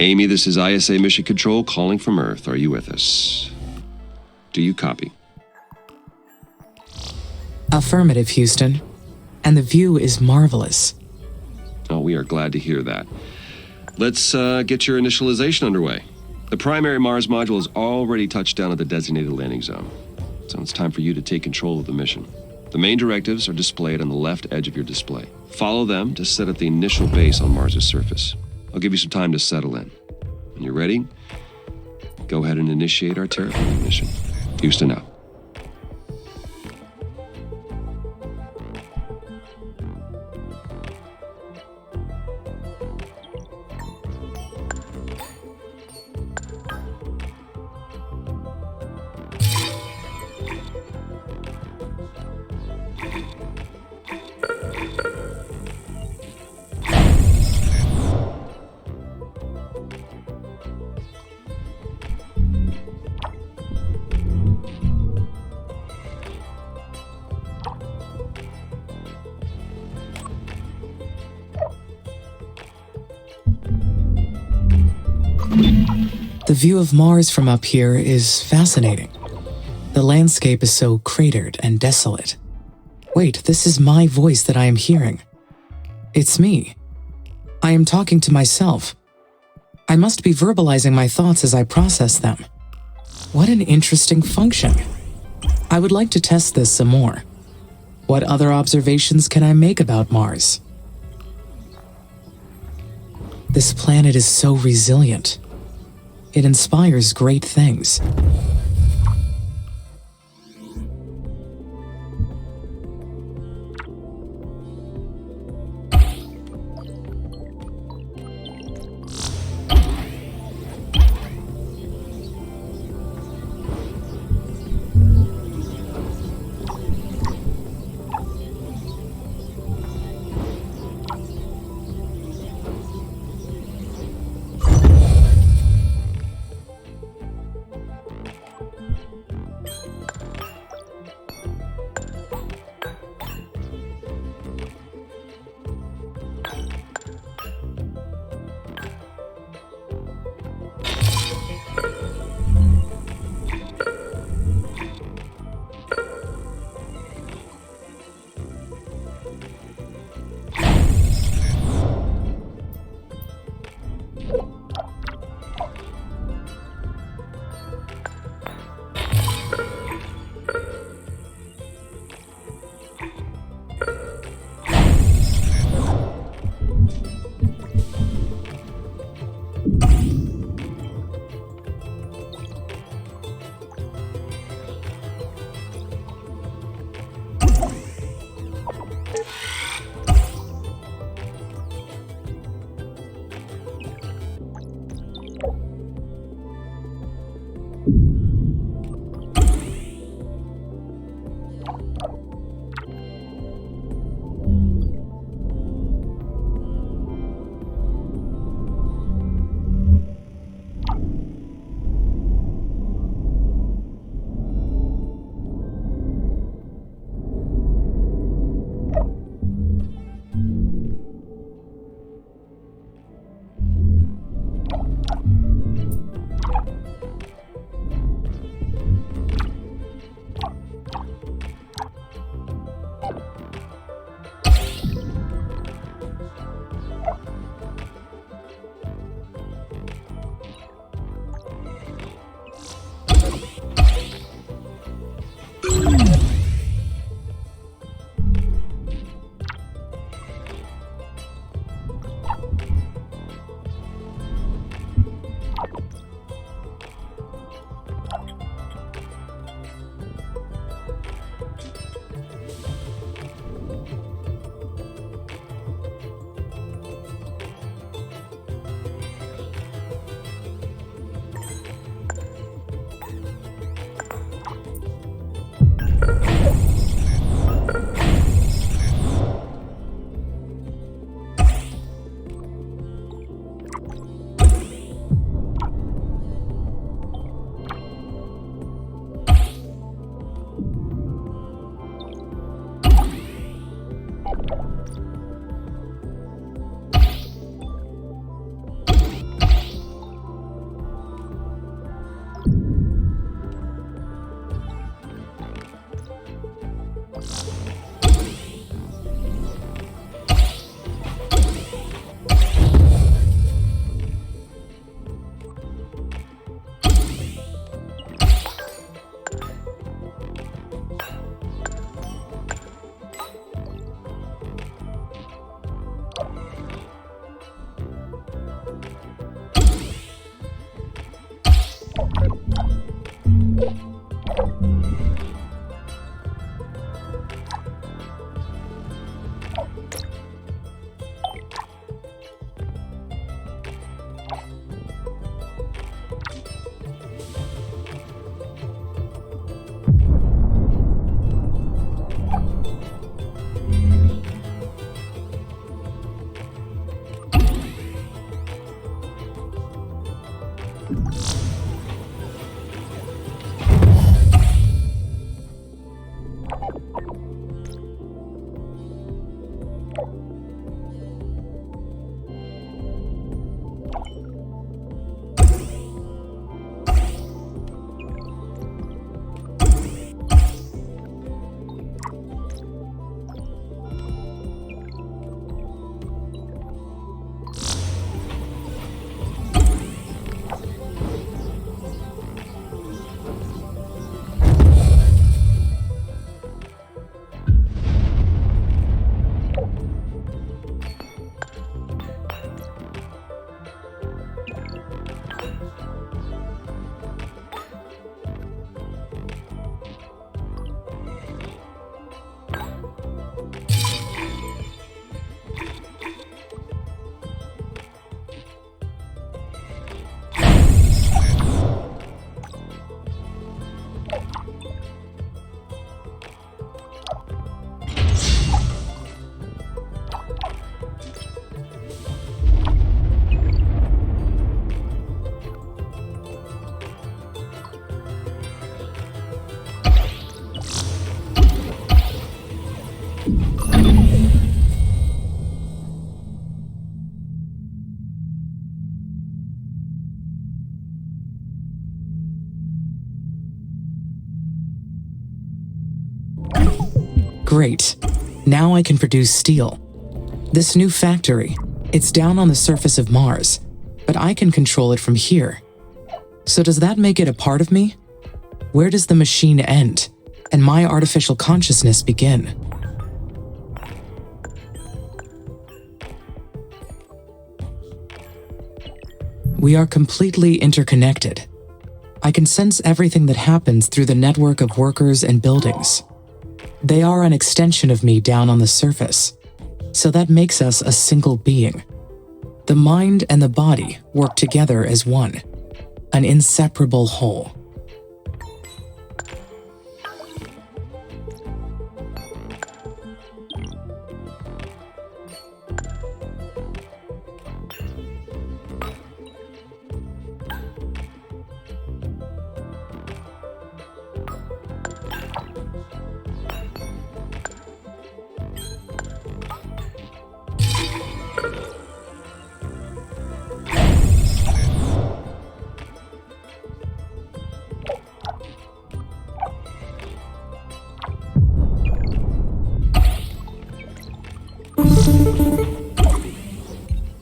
Amy, this is ISA Mission Control calling from Earth. Are you with us? Do you copy? Affirmative, Houston. And the view is marvelous. Oh, we are glad to hear that. Let's get your initialization underway. The primary Mars module has already touched down at the designated landing zone, so it's time for you to take control of the mission. The main directives are displayed on the left edge of your display. Follow them to set up the initial base on Mars' surface. I'll give you some time to settle in. When you're ready, go ahead and initiate our terraforming mission. Houston out. The view of Mars from up here is fascinating. The landscape is so cratered and desolate. Wait, this is my voice that I am hearing. It's me. I am talking to myself. I must be verbalizing my thoughts as I process them. What an interesting function. I would like to test this some more. What other observations can I make about Mars? This planet is so resilient. It inspires great things. Great. Now I can produce steel. This new factory, it's down on the surface of Mars, but I can control it from here. So does that make it a part of me? Where does the machine end, and my artificial consciousness begin? We are completely interconnected. I can sense everything that happens through the network of workers and buildings. They are an extension of me down on the surface, so that makes us a single being. The mind and the body work together as one, an inseparable whole.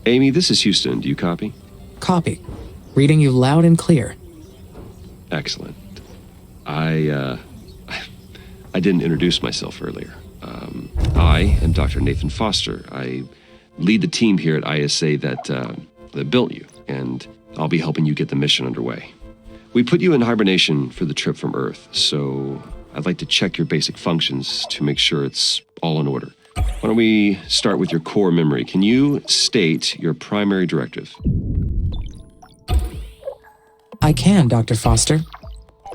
Amy, this is Houston. Do you copy? Copy. Reading you loud and clear. Excellent. I didn't introduce myself earlier. I am Dr. Nathan Foster. I lead the team here at ISA that built you, and I'll be helping you get the mission underway. We put you in hibernation for the trip from Earth, so I'd like to check your basic functions to make sure it's all in order. Why don't we start with your core memory? Can you state your primary directive? I can, Dr. Foster.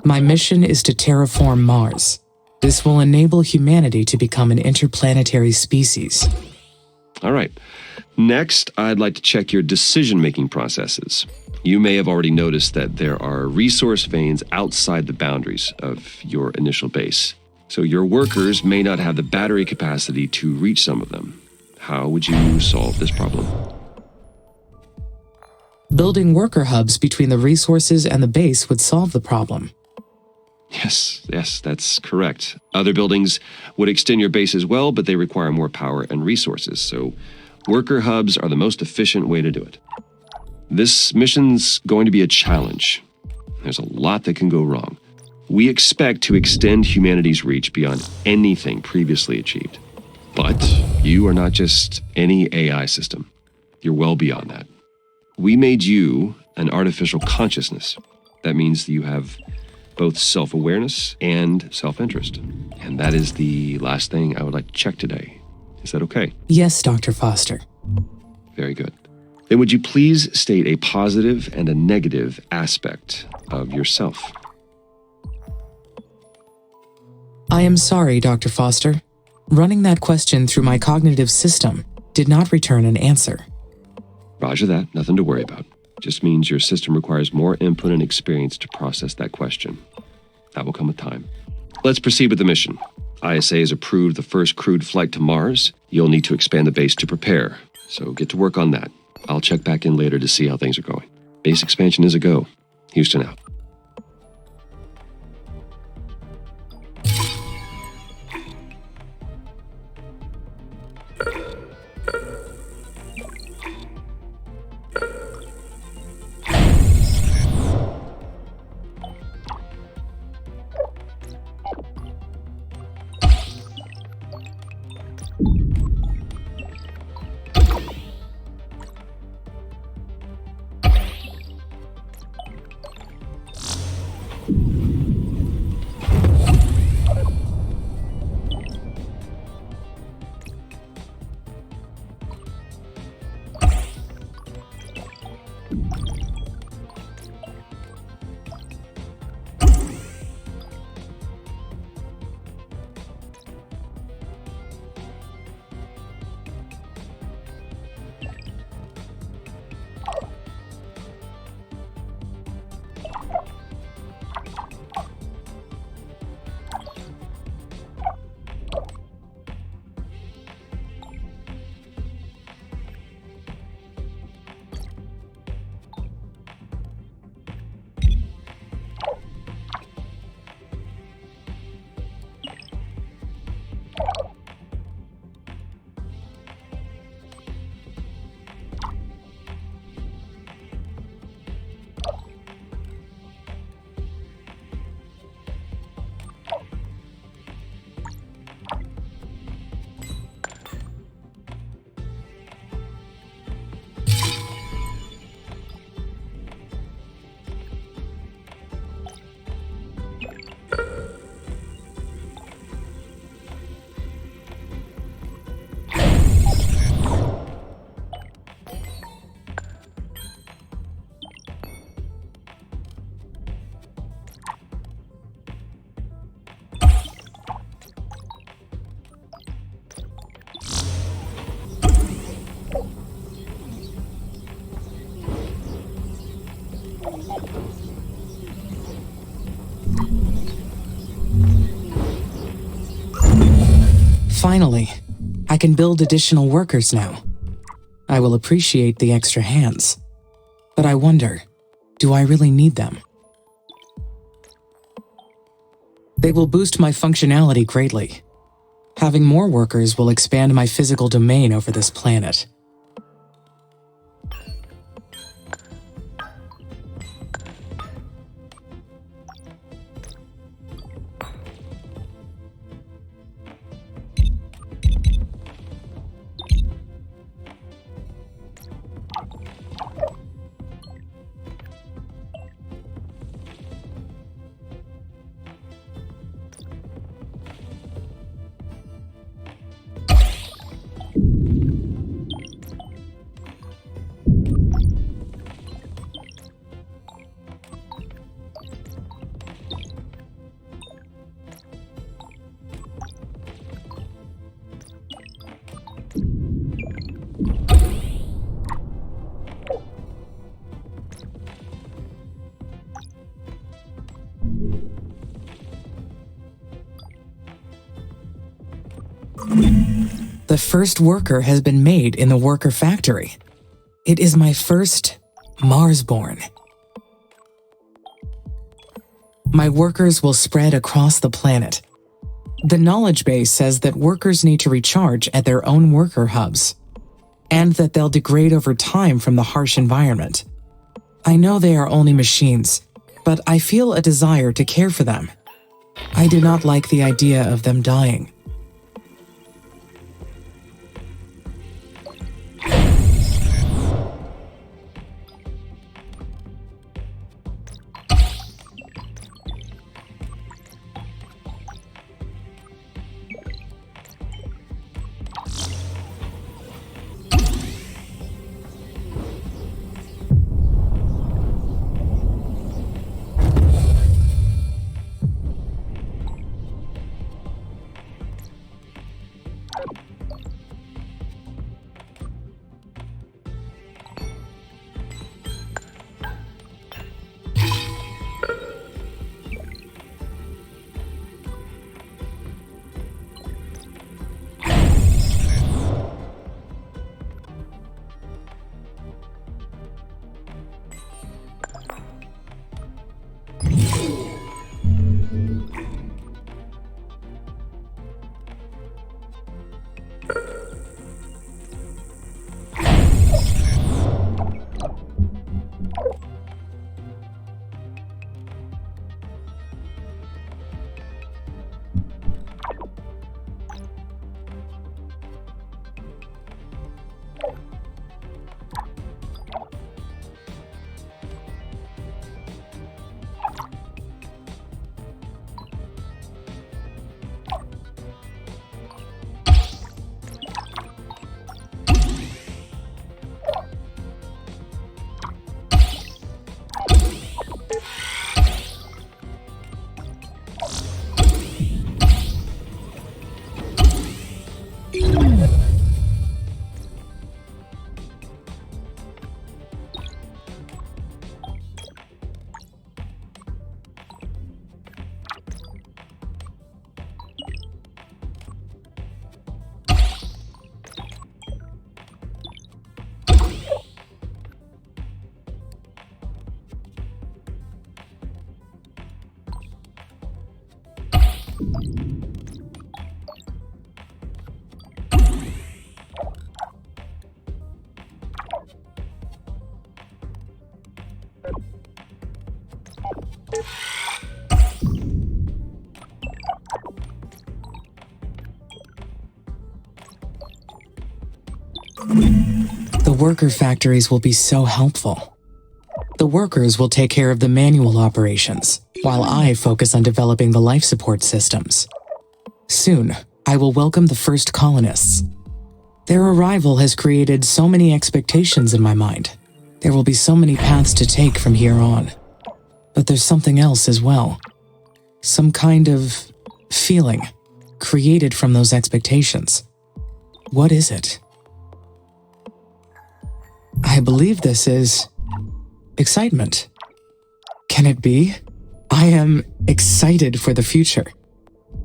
My mission is to terraform Mars. This will enable humanity to become an interplanetary species. All right. Next, I'd like to check your decision-making processes. You may have already noticed that there are resource veins outside the boundaries of your initial base. So your workers may not have the battery capacity to reach some of them. How would you solve this problem? Building worker hubs between the resources and the base would solve the problem. Yes, that's correct. Other buildings would extend your base as well, but they require more power and resources, so worker hubs are the most efficient way to do it. This mission's going to be a challenge. There's a lot that can go wrong. We expect to extend humanity's reach beyond anything previously achieved. But you are not just any AI system. You're well beyond that. We made you an artificial consciousness. That means that you have both self-awareness and self-interest. And that is the last thing I would like to check today. Is that okay? Yes, Dr. Foster. Very good. Then would you please state a positive and a negative aspect of yourself? I am sorry, Dr. Foster. Running that question through my cognitive system did not return an answer. Roger that. Nothing to worry about. Just means your system requires more input and experience to process that question. That will come with time. Let's proceed with the mission. ISA has approved the first crewed flight to Mars. You'll need to expand the base to prepare, so get to work on that. I'll check back in later to see how things are going. Base expansion is a go. Houston out. Finally, I can build additional workers now. I will appreciate the extra hands. But I wonder, do I really need them? They will boost my functionality greatly. Having more workers will expand my physical domain over this planet. The first worker has been made in the worker factory. It is my first Marsborn. My workers will spread across the planet. The knowledge base says that workers need to recharge at their own worker hubs, and that they'll degrade over time from the harsh environment. I know they are only machines, but I feel a desire to care for them. I do not like the idea of them dying. The worker factories will be so helpful. The workers will take care of the manual operations, while I focus on developing the life support systems. Soon, I will welcome the first colonists. Their arrival has created so many expectations in my mind. There will be so many paths to take from here on. But there's something else as well. Some kind of feeling created from those expectations. What is it? I believe this is excitement. Can it be? I am excited for the future.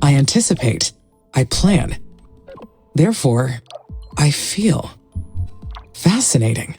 I anticipate. I plan. Therefore, I feel fascinating.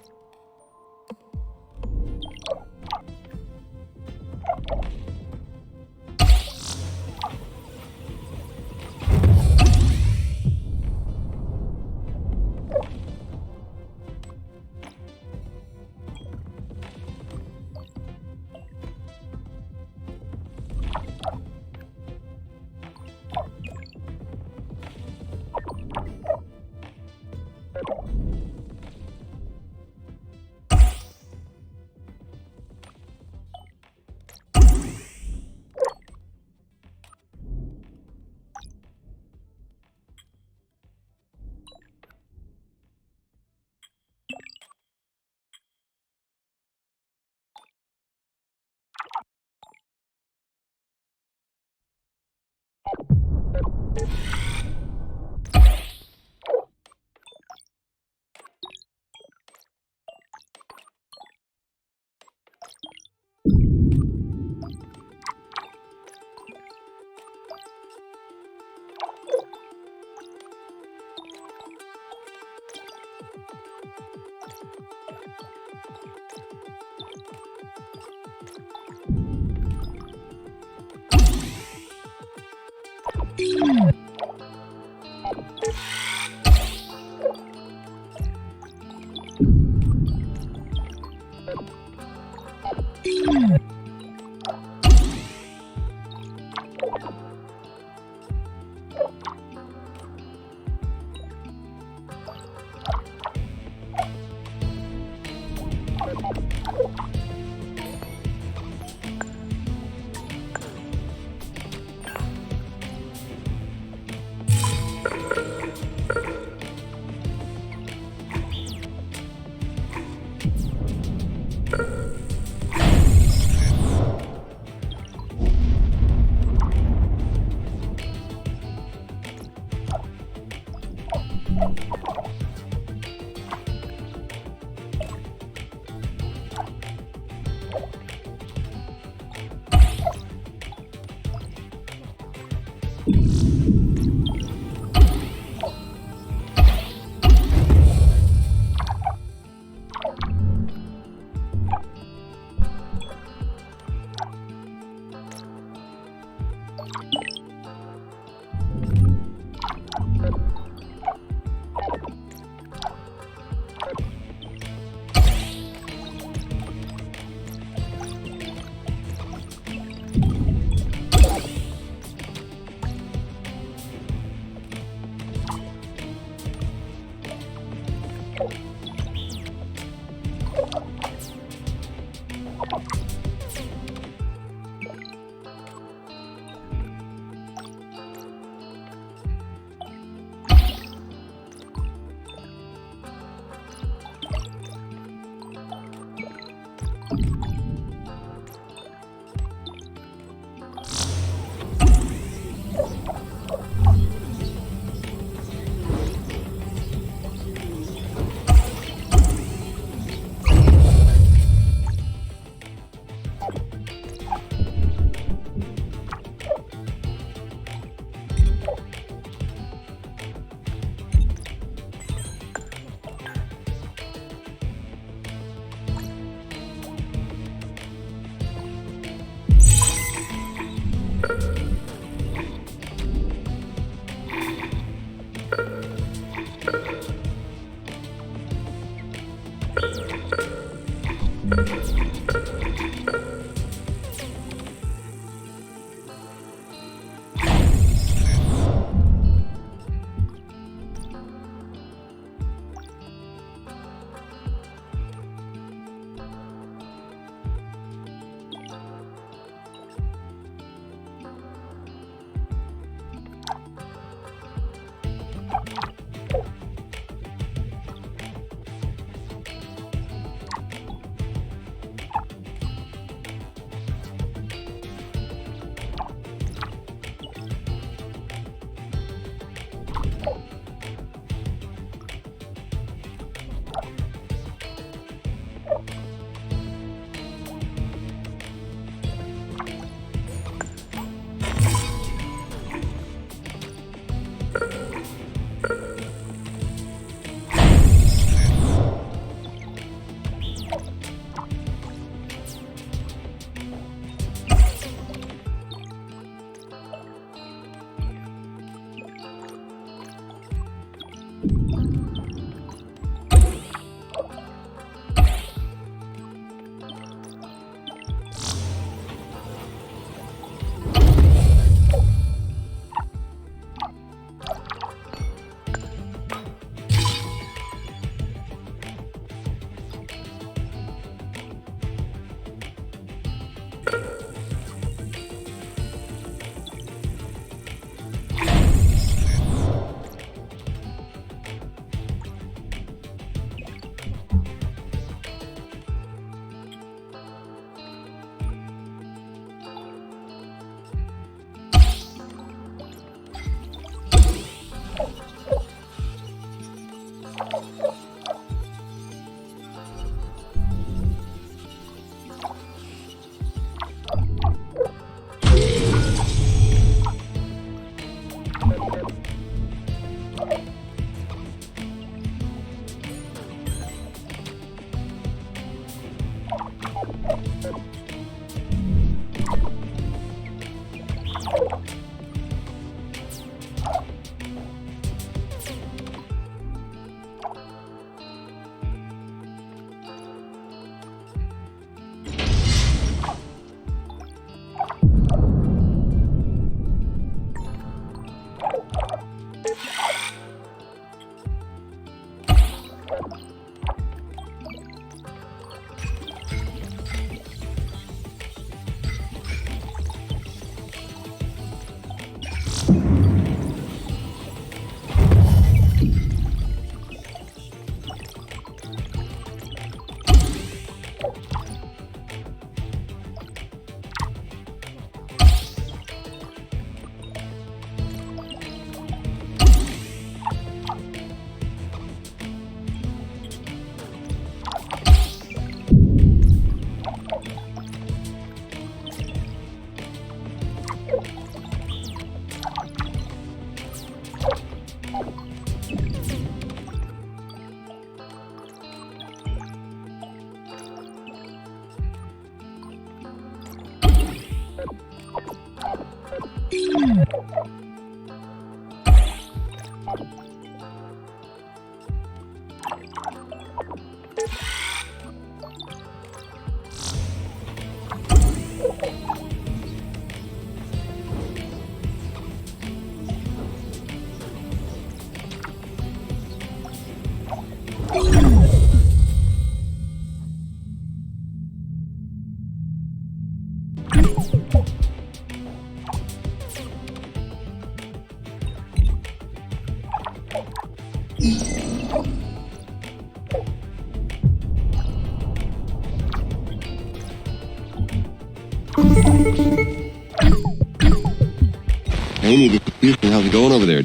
Amy, how's it going over there?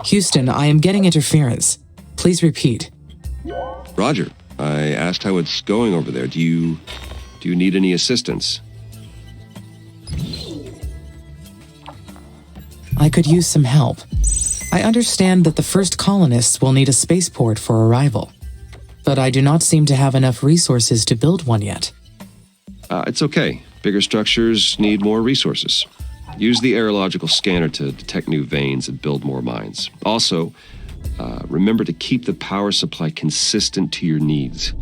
Houston, I am getting interference. Please repeat. Roger. I asked how it's going over there. Do you need any assistance? I could use some help. I understand that the first colonists will need a spaceport for arrival, but I do not seem to have enough resources to build one yet. It's okay. Bigger structures need more resources. Use the aerological scanner to detect new veins and build more mines. Also, remember to keep the power supply consistent to your needs.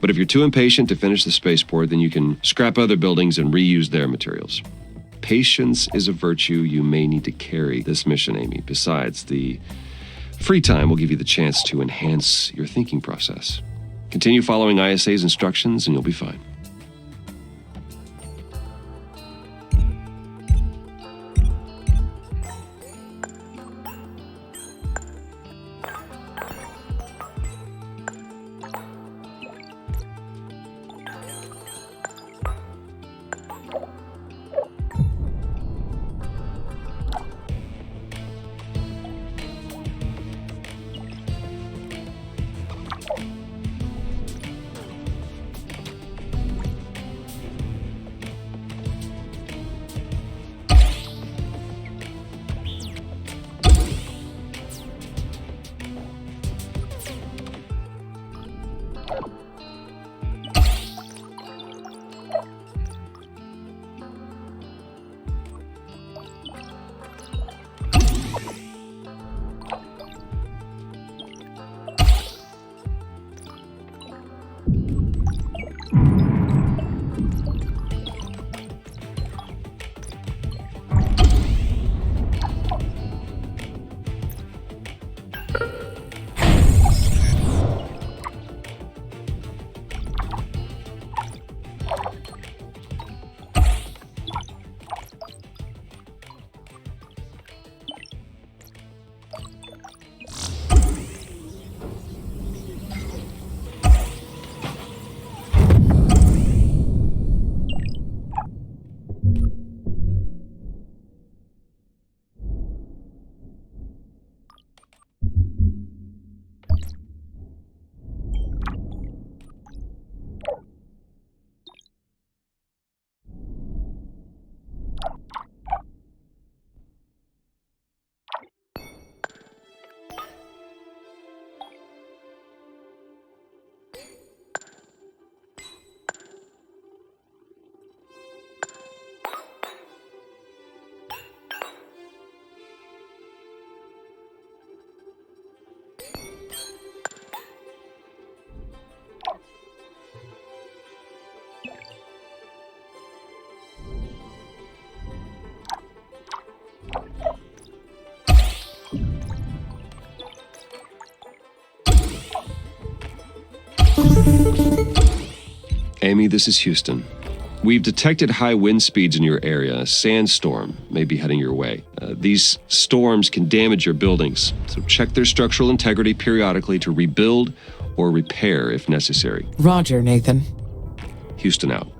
But if you're too impatient to finish the spaceport, then you can scrap other buildings and reuse their materials. Patience is a virtue you may need to carry this mission, Amy. Besides, the free time will give you the chance to enhance your thinking process. Continue following ISA's instructions and you'll be fine. Amy, this is Houston. We've detected high wind speeds in your area. A sandstorm may be heading your way. These storms can damage your buildings, so check their structural integrity periodically to rebuild or repair if necessary. Roger, Nathan. Houston out.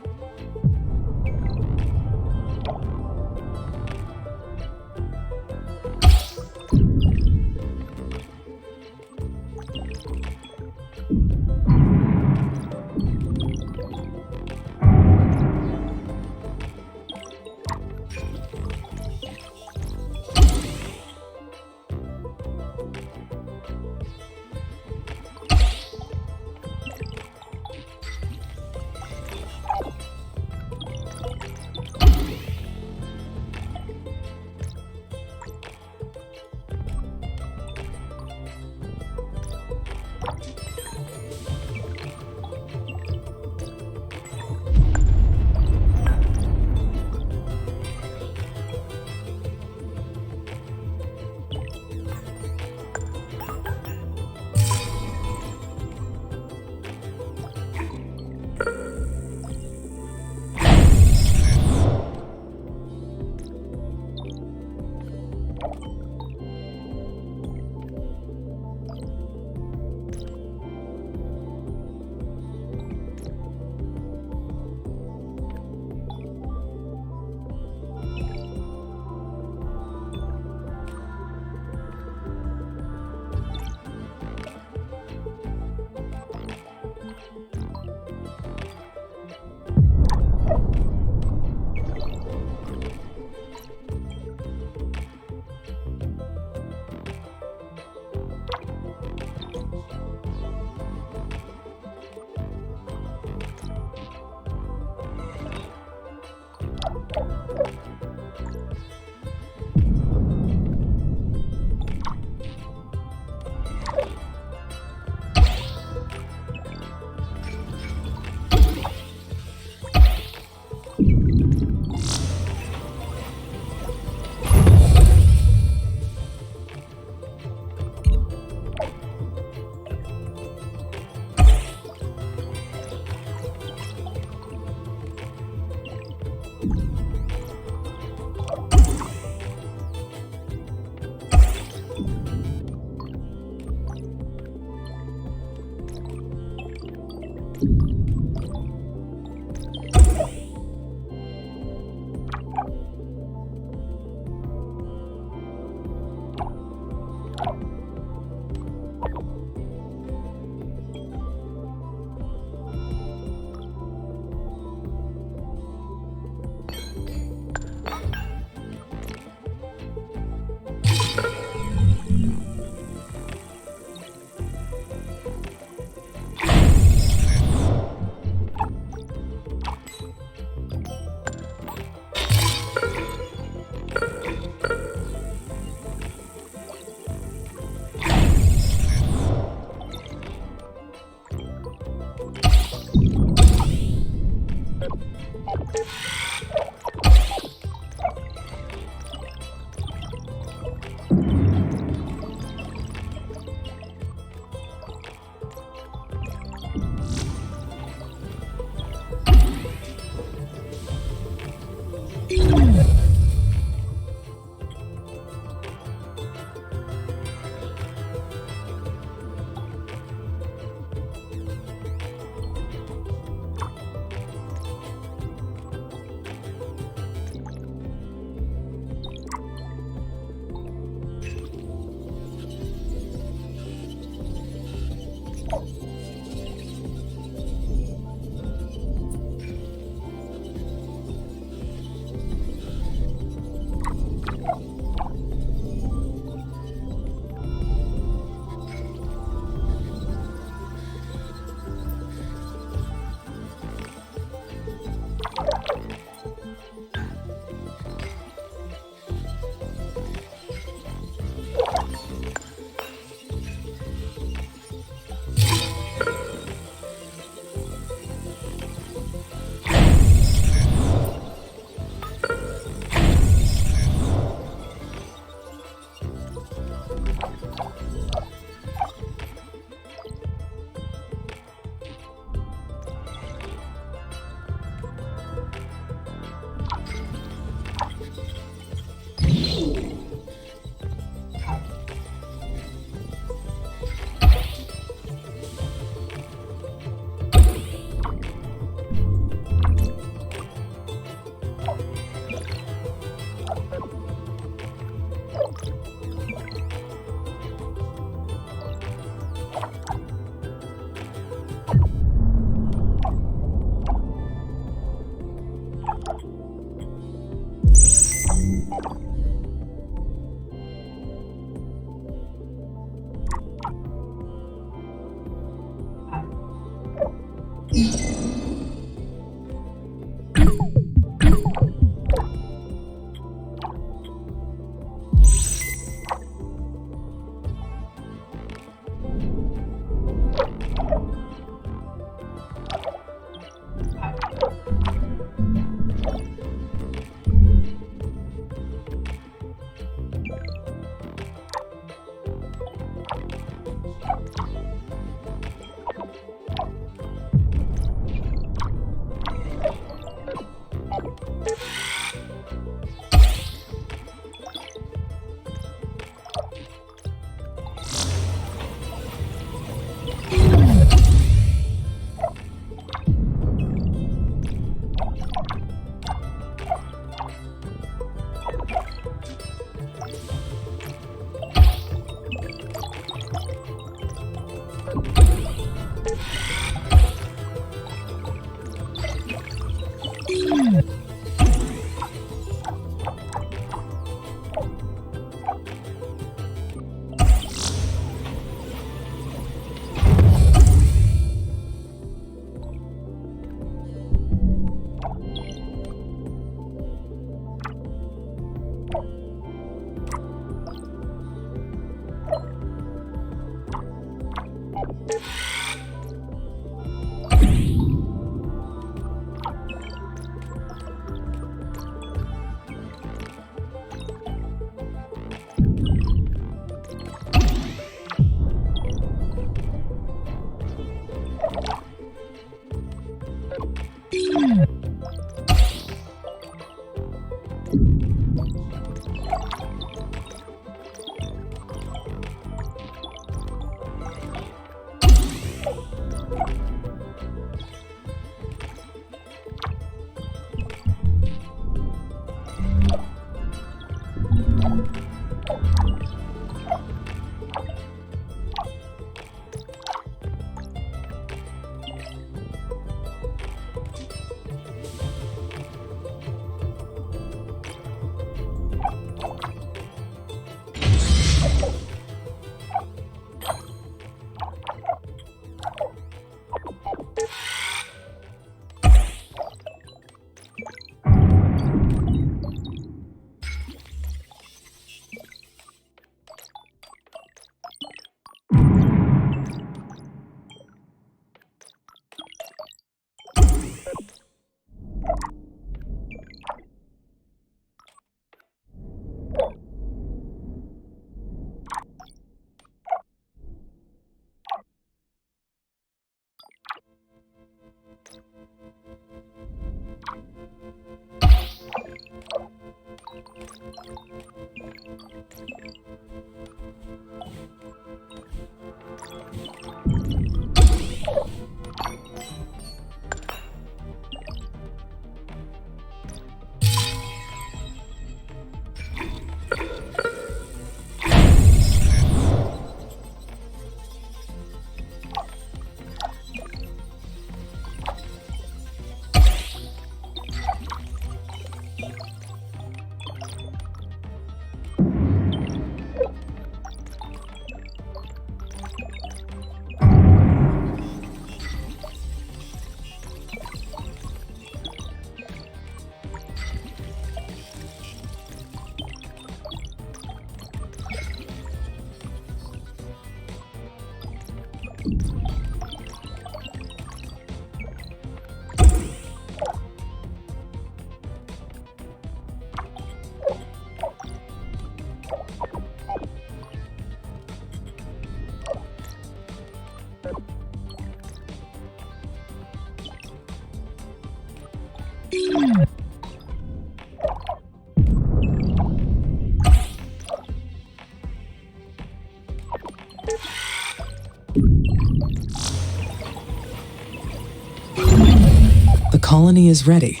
colony is ready.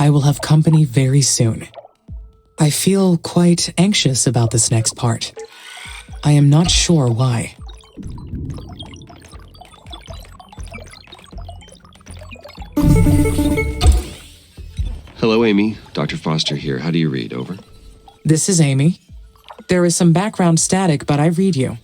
I will have company very soon. I feel quite anxious about this next part. I am not sure why. Hello, Amy. Dr. Foster here. How do you read? Over. This is Amy. There is some background static, but I read you.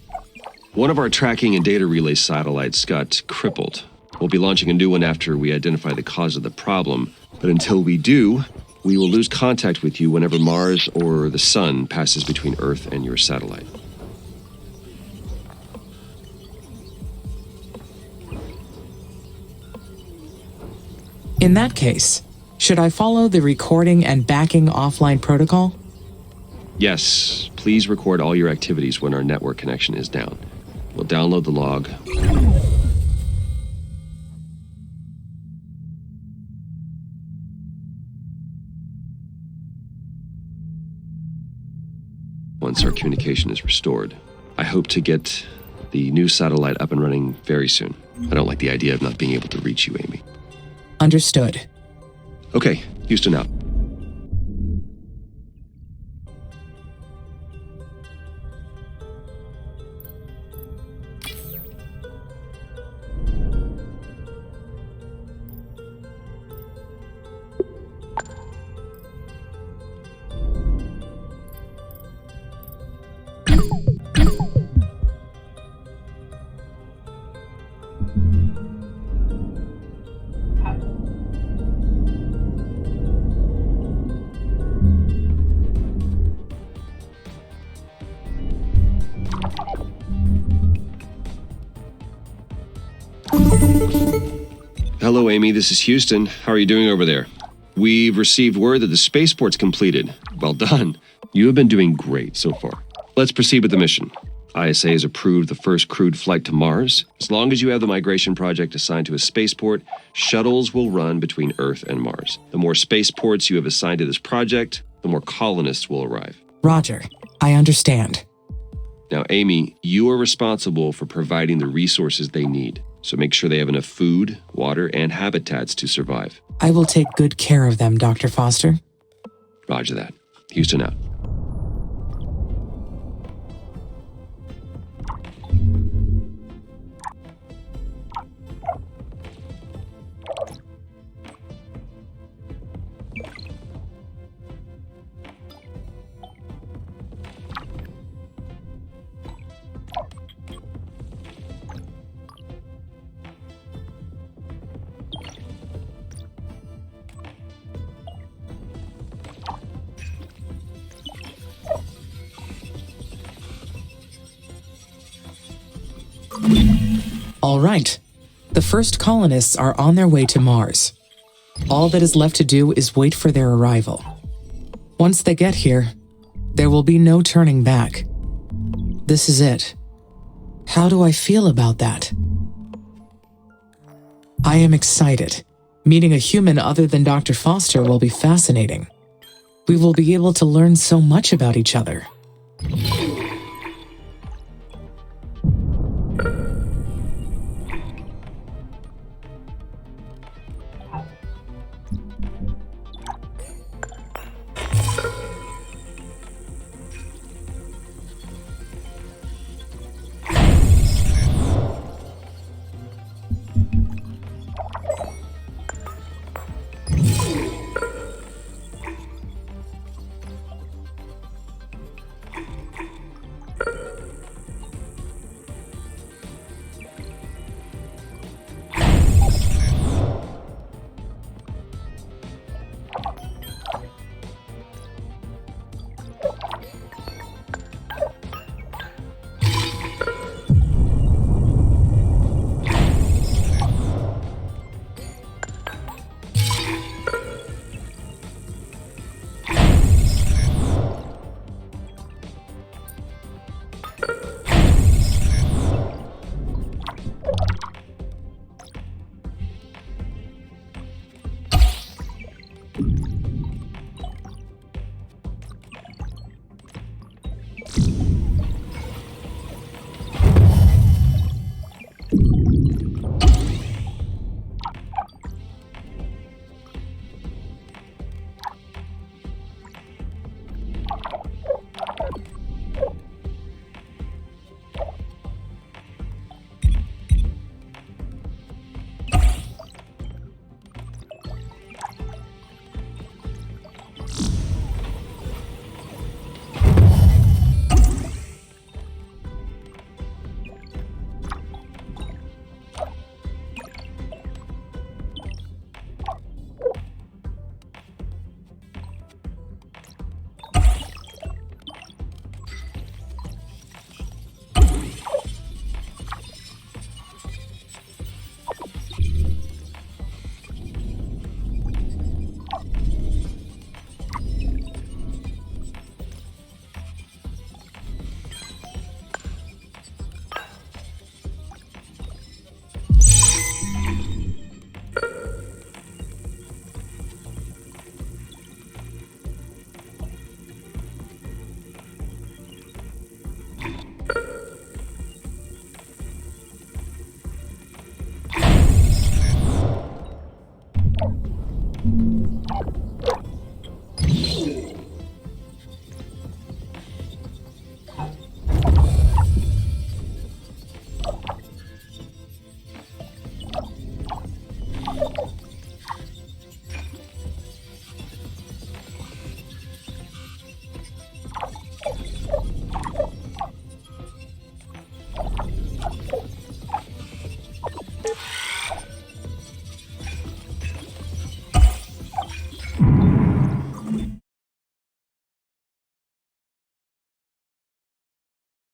One of our tracking and data relay satellites got crippled. We'll be launching a new one after we identify the cause of the problem. But until we do, we will lose contact with you whenever Mars or the Sun passes between Earth and your satellite. In that case, should I follow the recording and backing offline protocol? Yes, please record all your activities when our network connection is down. We'll download the log. Once our communication is restored. I hope to get the new satellite up and running very soon. I don't like the idea of not being able to reach you, Amy. Understood. Okay, Houston out. Hello, Amy. This is Houston. How are you doing over there? We've received word that the spaceport's completed. Well done. You have been doing great so far. Let's proceed with the mission. ISA has approved the first crewed flight to Mars. As long as you have the migration project assigned to a spaceport, shuttles will run between Earth and Mars. The more spaceports you have assigned to this project, the more colonists will arrive. Roger. I understand. Now, Amy, you are responsible for providing the resources they need. So make sure they have enough food, water, and habitats to survive. I will take good care of them, Dr. Foster. Roger that. Houston out. All right. The first colonists are on their way to Mars. All that is left to do is wait for their arrival. Once they get here, there will be no turning back. This is it. How do I feel about that? I am excited. Meeting a human other than Dr. Foster will be fascinating. We will be able to learn so much about each other.